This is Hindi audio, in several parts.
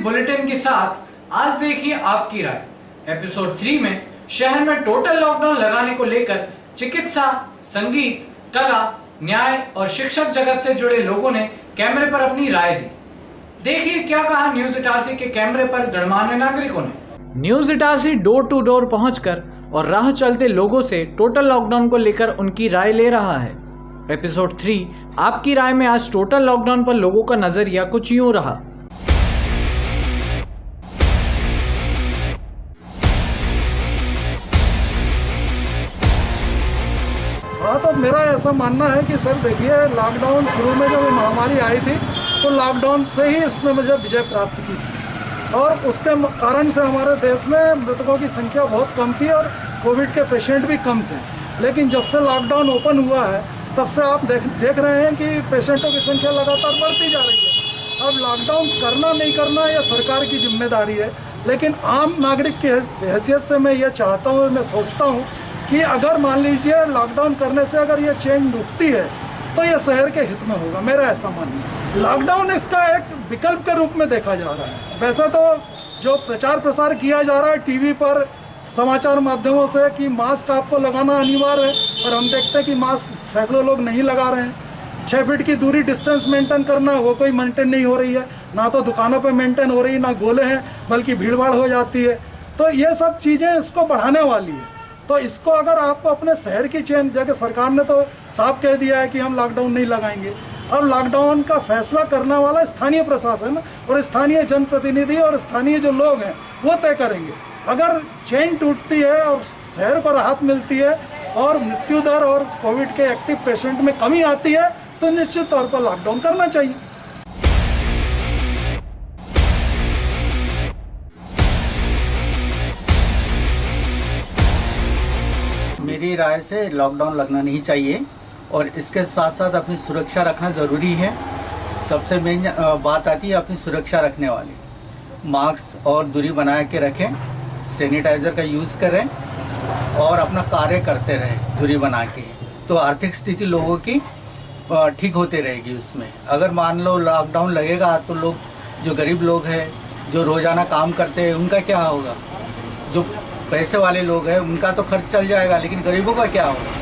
बुलेटिन के साथ आज देखिए आपकी राय। एपिसोड 3 में शहर में टोटल लॉकडाउन लगाने को लेकर चिकित्सा, संगीत, कला, न्याय और शिक्षक जगत से जुड़े लोगों ने कैमरे पर अपनी राय दी। देखिए क्या कहा न्यूज इटारसी के कैमरे पर गणमान्य नागरिकों ने। News Itarsi door to door पहुंचकर और राह चलते लोगों से टोटल लॉकडाउन को लेकर उनकी राय ले रहा है। एपिसोड 3 आपकी राय में आज टोटल लॉकडाउन पर लोगों का नजरिया कुछ यूं रहा। हाँ, तो मेरा ऐसा मानना है कि सर देखिए, लॉकडाउन शुरू में जब महामारी आई थी तो लॉकडाउन से ही इसमें मुझे विजय प्राप्त की थी और उसके कारण से हमारे देश में मृतकों की संख्या बहुत कम थी और कोविड के पेशेंट भी कम थे। लेकिन जब से लॉकडाउन ओपन हुआ है तब से आप देख रहे हैं कि पेशेंटों की संख्या लगातार बढ़ती जा रही है। अब लॉकडाउन करना नहीं करना यह सरकार की जिम्मेदारी है, लेकिन आम नागरिक की हैसियत से मैं ये चाहता हूँ, मैं सोचता हूँ कि अगर मान लीजिए लॉकडाउन करने से अगर ये चेन रुकती है तो ये शहर के हित में होगा। मेरा ऐसा मानना है। लॉकडाउन इसका एक विकल्प के रूप में देखा जा रहा है। वैसे तो जो प्रचार प्रसार किया जा रहा है टीवी पर, समाचार माध्यमों से कि मास्क आपको लगाना अनिवार्य है, पर हम देखते हैं कि मास्क सैकड़ों लोग नहीं लगा रहे हैं। 6 फीट की दूरी डिस्टेंस मेंटेन करना वो कोई मेंटेन नहीं हो रही है, ना तो दुकानों पे मेंटेन हो रही है, ना गोले हैं, बल्कि भीड़ भाड़ हो जाती है। तो ये सब चीज़ें इसको बढ़ाने वाली है। तो इसको अगर आपको अपने शहर की चेन, जगह सरकार ने तो साफ कह दिया है कि हम लॉकडाउन नहीं लगाएंगे। अब लॉकडाउन का फैसला करने वाला स्थानीय प्रशासन और स्थानीय जनप्रतिनिधि और स्थानीय जो लोग हैं वो तय करेंगे। अगर चेन टूटती है और शहर को राहत मिलती है और मृत्यु दर और कोविड के एक्टिव पेशेंट में कमी आती है तो निश्चित तौर पर लॉकडाउन करना चाहिए। मेरी राय से लॉकडाउन लगना नहीं चाहिए और इसके साथ साथ अपनी सुरक्षा रखना ज़रूरी है। सबसे मेन बात आती है अपनी सुरक्षा रखने वाली। मास्क और दूरी बना के रखें, सैनिटाइज़र का यूज़ करें और अपना कार्य करते रहें दूरी बना के, तो आर्थिक स्थिति लोगों की ठीक होती रहेगी। उसमें अगर मान लो लॉकडाउन लगेगा तो लोग, जो गरीब लोग हैं, जो रोज़ाना काम करते हैं, उनका क्या होगा? जो पैसे वाले लोग हैं उनका तो खर्च चल जाएगा, लेकिन गरीबों का क्या होगा?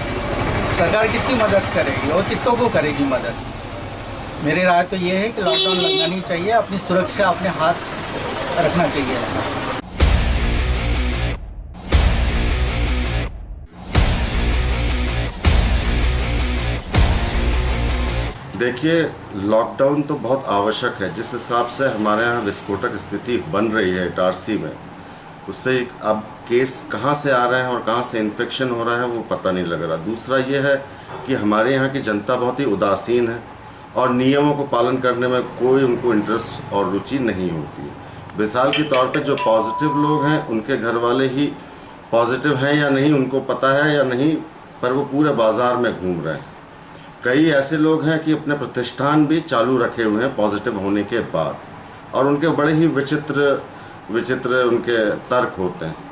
सरकार कितनी मदद करेगी और कितनों को करेगी मदद? मेरी राय तो ये है कि लॉकडाउन लगना नहीं चाहिए, अपनी सुरक्षा अपने हाथ रखना चाहिए। देखिए, लॉकडाउन तो बहुत आवश्यक है। जिस हिसाब से हमारे यहाँ विस्फोटक स्थिति बन रही है इटारसी में, उससे अब केस कहाँ से आ रहे हैं और कहाँ से इन्फेक्शन हो रहा है वो पता नहीं लग रहा। दूसरा ये है कि हमारे यहाँ की जनता बहुत ही उदासीन है और नियमों को पालन करने में कोई उनको इंटरेस्ट और रुचि नहीं होती है। मिसाल के तौर पे जो पॉजिटिव लोग हैं उनके घर वाले ही पॉजिटिव हैं या नहीं उनको पता है या नहीं, पर वो पूरे बाज़ार में घूम रहे हैं। कई ऐसे लोग हैं कि अपने प्रतिष्ठान भी चालू रखे हुए हैं पॉजिटिव होने के बाद, और उनके बड़े ही विचित्र उनके तर्क होते हैं।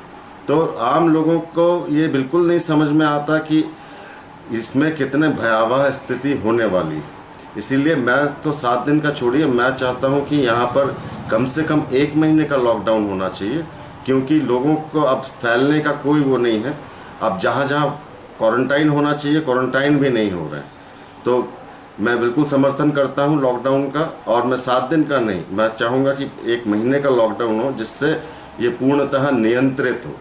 तो आम लोगों को ये बिल्कुल नहीं समझ में आता कि इसमें कितने भयावह स्थिति होने वाली है। इसीलिए मैं तो 7 दिन का छोड़िए, मैं चाहता हूँ कि यहाँ पर कम से कम 1 महीने का लॉकडाउन होना चाहिए, क्योंकि लोगों को अब फैलने का कोई वो नहीं है। अब जहाँ जहाँ क्वारंटाइन होना चाहिए क्वारंटाइन भी नहीं हो रहे हैं। तो मैं बिल्कुल समर्थन करता हूं लॉकडाउन का, और मैं 7 दिन का नहीं, मैं चाहूँगा कि 1 महीने का लॉकडाउन हो, जिससे ये पूर्णतः नियंत्रित हो।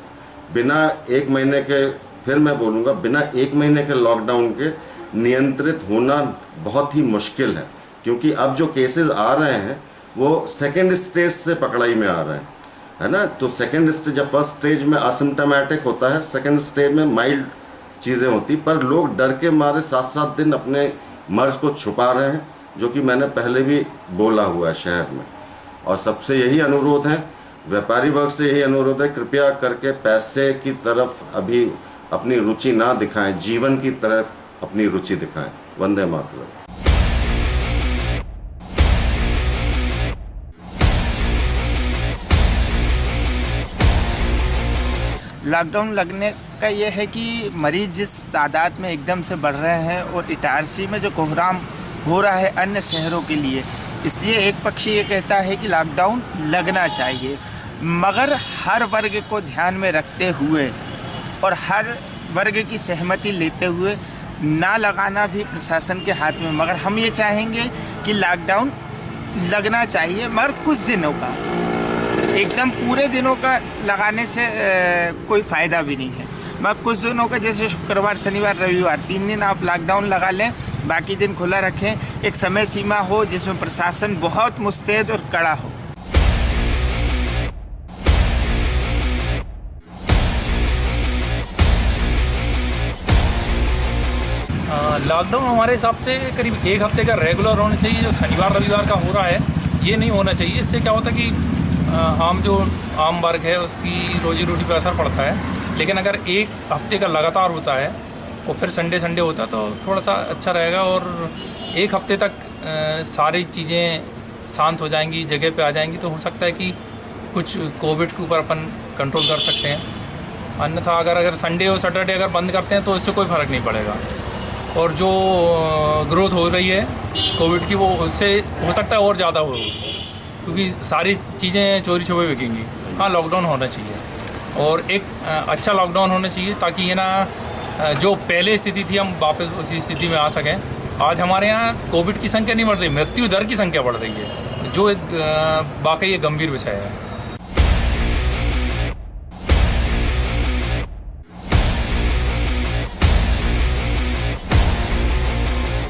बिना 1 महीने के, फिर मैं बोलूँगा, बिना 1 महीने के लॉकडाउन के नियंत्रित होना बहुत ही मुश्किल है, क्योंकि अब जो केसेस आ रहे हैं वो सेकेंड स्टेज से पकड़ाई में आ रहे हैं, है ना। तो सेकेंड स्टेज, जब फर्स्ट स्टेज में असिम्प्टोमेटिक होता है, सेकेंड स्टेज में माइल्ड चीज़ें होती, पर लोग डर के मारे 7-7 दिन अपने मर्ज को छुपा रहे हैं, जो कि मैंने पहले भी बोला हुआ है शहर में। और सबसे यही अनुरोध है, व्यापारी वर्ग से यही अनुरोध है, कृपया करके पैसे की तरफ अभी अपनी रुचि ना दिखाएं, जीवन की तरफ अपनी रुचि दिखाएं। वंदे मातरम। लॉकडाउन लगने का ये है कि मरीज जिस तादाद में एकदम से बढ़ रहे हैं और इटारसी में जो कोहराम हो रहा है अन्य शहरों के लिए, इसलिए एक पक्ष ये कहता है कि लॉकडाउन लगना चाहिए, मगर हर वर्ग को ध्यान में रखते हुए और हर वर्ग की सहमति लेते हुए ना लगाना भी प्रशासन के हाथ में। मगर हम ये चाहेंगे कि लॉकडाउन लगना चाहिए, मगर कुछ दिनों का, एकदम पूरे दिनों का लगाने से कोई फ़ायदा भी नहीं है। मगर कुछ दिनों का, जैसे शुक्रवार, शनिवार, रविवार 3 दिन आप लॉकडाउन लगा लें, बाकी दिन खुला रखें। एक समय सीमा हो जिसमें प्रशासन बहुत मुस्तैद और कड़ा हो। लॉकडाउन हमारे हिसाब से करीब 1 हफ्ते का रेगुलर होना चाहिए। जो शनिवार रविवार का हो रहा है ये नहीं होना चाहिए। इससे क्या होता है कि जो आम वर्ग है उसकी रोजी रोटी पर असर पड़ता है। लेकिन अगर 1 हफ्ते का लगातार होता है और फिर संडे होता है तो थोड़ा सा अच्छा रहेगा, और 1 हफ्ते तक सारी चीज़ें शांत हो जाएंगी, जगह पे आ जाएंगी, तो हो सकता है कि कुछ कोविड के ऊपर अपन कंट्रोल कर सकते हैं। अन्यथा अगर संडे और सैटरडे अगर बंद करते हैं तो इससे कोई फ़र्क नहीं पड़ेगा। और जो ग्रोथ हो रही है कोविड की, वो उससे हो सकता है और ज़्यादा हो, क्योंकि सारी चीज़ें चोरी छुपे बिकेंगी। हाँ, लॉकडाउन होना चाहिए, और एक अच्छा लॉकडाउन होना चाहिए, ताकि ये ना जो पहले स्थिति थी हम वापस उसी स्थिति में आ सकें। आज हमारे यहाँ कोविड की संख्या नहीं बढ़ रही, मृत्यु दर की संख्या बढ़ रही है, जो एक वाकई एक गंभीर विषय है।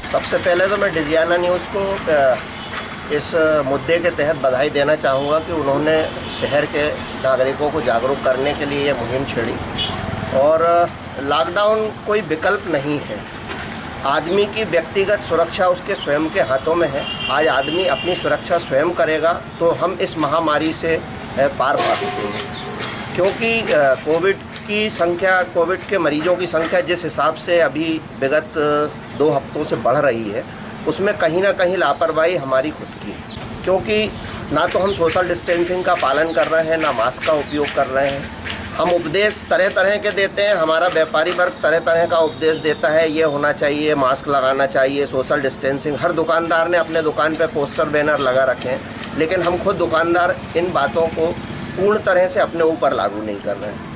सबसे पहले तो मैं डिजियाना न्यूज़ को इस मुद्दे के तहत बधाई देना चाहूँगा कि उन्होंने शहर के नागरिकों को जागरूक करने के लिए ये मुहिम छेड़ी। और लॉकडाउन कोई विकल्प नहीं है। आदमी की व्यक्तिगत सुरक्षा उसके स्वयं के हाथों में है। आज आदमी अपनी सुरक्षा स्वयं करेगा तो हम इस महामारी से पार पा सकेंगे, क्योंकि कोविड के मरीजों की संख्या जिस हिसाब से अभी विगत 2 हफ्तों से बढ़ रही है, उसमें कहीं ना कहीं लापरवाही हमारी खुद की है। क्योंकि ना तो हम सोशल डिस्टेंसिंग का पालन कर रहे हैं, ना मास्क का उपयोग कर रहे हैं। हम उपदेश तरह तरह के देते हैं, हमारा व्यापारी वर्ग तरह तरह का उपदेश देता है, ये होना चाहिए, मास्क लगाना चाहिए, सोशल डिस्टेंसिंग। हर दुकानदार ने अपने दुकान पे पोस्टर बैनर लगा रखे हैं, लेकिन हम खुद दुकानदार इन बातों को पूर्ण तरह से अपने ऊपर लागू नहीं कर रहे हैं।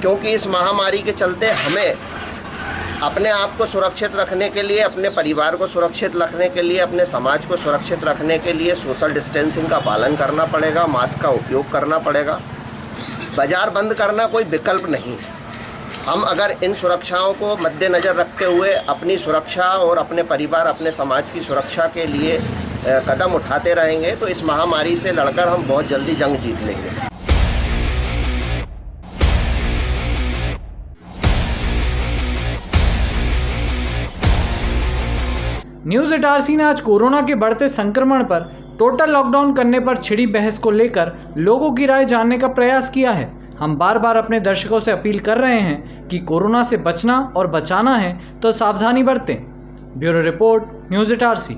क्योंकि इस महामारी के चलते हमें अपने आप को सुरक्षित रखने के लिए, अपने परिवार को सुरक्षित रखने के लिए, अपने समाज को सुरक्षित रखने के लिए सोशल डिस्टेंसिंग का पालन करना पड़ेगा, मास्क का उपयोग करना पड़ेगा। बाज़ार बंद करना कोई विकल्प नहीं है। हम अगर इन सुरक्षाओं को मद्देनज़र रखते हुए अपनी सुरक्षा और अपने परिवार, अपने समाज की सुरक्षा के लिए कदम उठाते रहेंगे तो इस महामारी से लड़कर हम बहुत जल्दी जंग जीत लेंगे। न्यूज़ इटारसी ने आज कोरोना के बढ़ते संक्रमण पर टोटल लॉकडाउन करने पर छिड़ी बहस को लेकर लोगों की राय जानने का प्रयास किया है। हम बार बार अपने दर्शकों से अपील कर रहे हैं कि कोरोना से बचना और बचाना है तो सावधानी बरतें। Bureau report, news Itarsi.